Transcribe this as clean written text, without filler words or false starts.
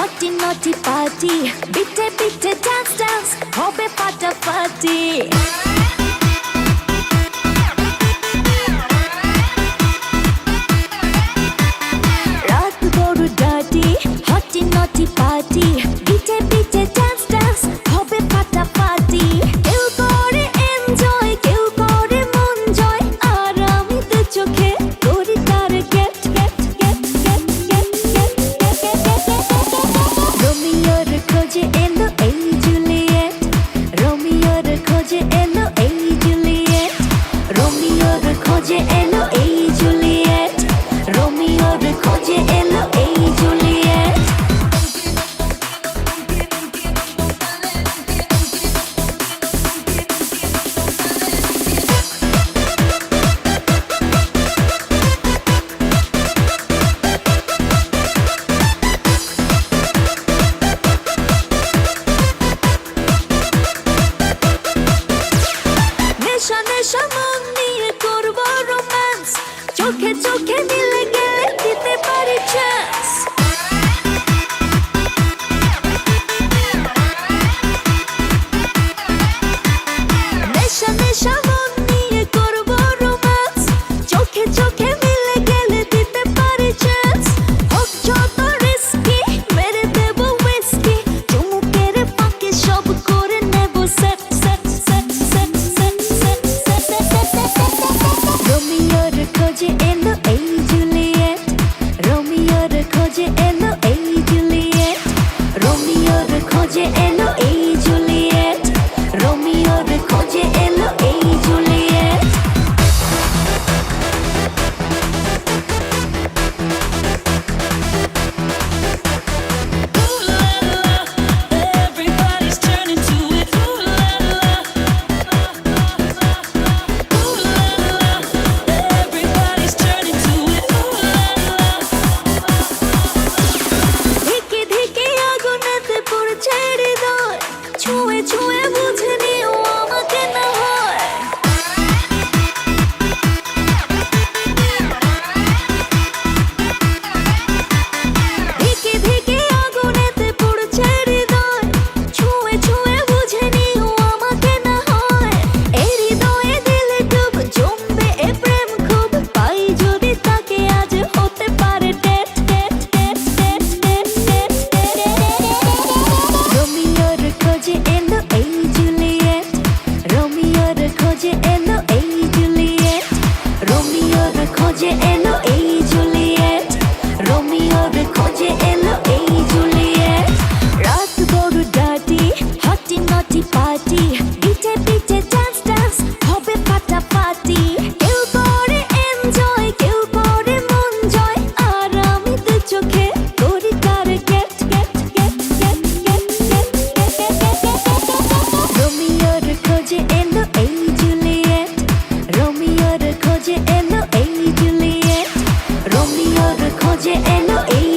হটি নটি পার্টি বিটে বিটে ডান্স ডান্স হবে ফাটাফাটি রাত বড় ডার্টি হটি নটি পার্টি বিটে বিটে ডান্স ডান্স হবে ফাটাফাটি কেউ করে এনজয় কেউ করে মন জয় আর আমি দু চোখে করি তার get get get get get get রোমিওর খোঁজে এলো এই জুলিয়েট রোমিওর খোঁজে এলো এই জুলিয়েট রোমিওর খোঁজে এলো এই জুলিয়েট রোমিওর খোঁজে এলো এই জুলিয়েট নেশা নেশা মন নিয়ে করবো রোম্যান্স চোখে চোখে মিলে গেলে দিতে পারি চান্স নেশা নেশা মন নিয়ে করবো রোম্যান্স চোখে চোখে মিলে গেলে দিতে পারি চান্স হোক যত রিস্কি মেরে দেবো হুইস্কি চুমুকের ফাঁকে সব করে নেব set set set set set set set রোমিওর খোঁজে এলো এই জুলিয়েট রোমিওর খোঁজে এলো এই জুলিয়েট রোমিওর খোঁজে এলো এই জুলিয়েট রোমিওর খোঁজে এলো এই Juliet Everybody's turning to it. Ooh la la. Ooh la la. Everybody's turning to it. Ooh la la. ধিকে ধিকে আগুনেতে পড়ছে হৃদয় ছুঁয়ে ছুঁয়ে বুঝে নিও আমাকে না হয় ধিকে ধিকে আগুনেতে পড়ছে হৃদয় ছুঁয়ে ছুঁয়ে বুঝে নিও আমাকে না হয় এই হৃদয়ে দিলে ডুব জমবে এ প্রেম খুব পাই যদি তাকে আজ হতে পারে date date date date date date রোমিওর খোঁজে এলো এই জুলিয়েট রোমিওর খোঁজে এলো এই জুলিয়েট রোমিওর খোঁজে এলো এই জুলিয়েট রোমিওর খোঁজে এলো এই জুলিয়েট রাত বড় ডার্টি হটি নটি পার্টি বিটে বিটে ডান্স ডান্স হবে ফাটাফাটি কেউ করে এনজয় কেউ করে মন জয় আর আমি দু চোখে করি তার get get get get get get রোমিওর খোঁজে এলো এই জুলিয়েট রোমিওর খোঁজে এলো এই জুলিয়েট রোমিওর খোঁজে এলো এই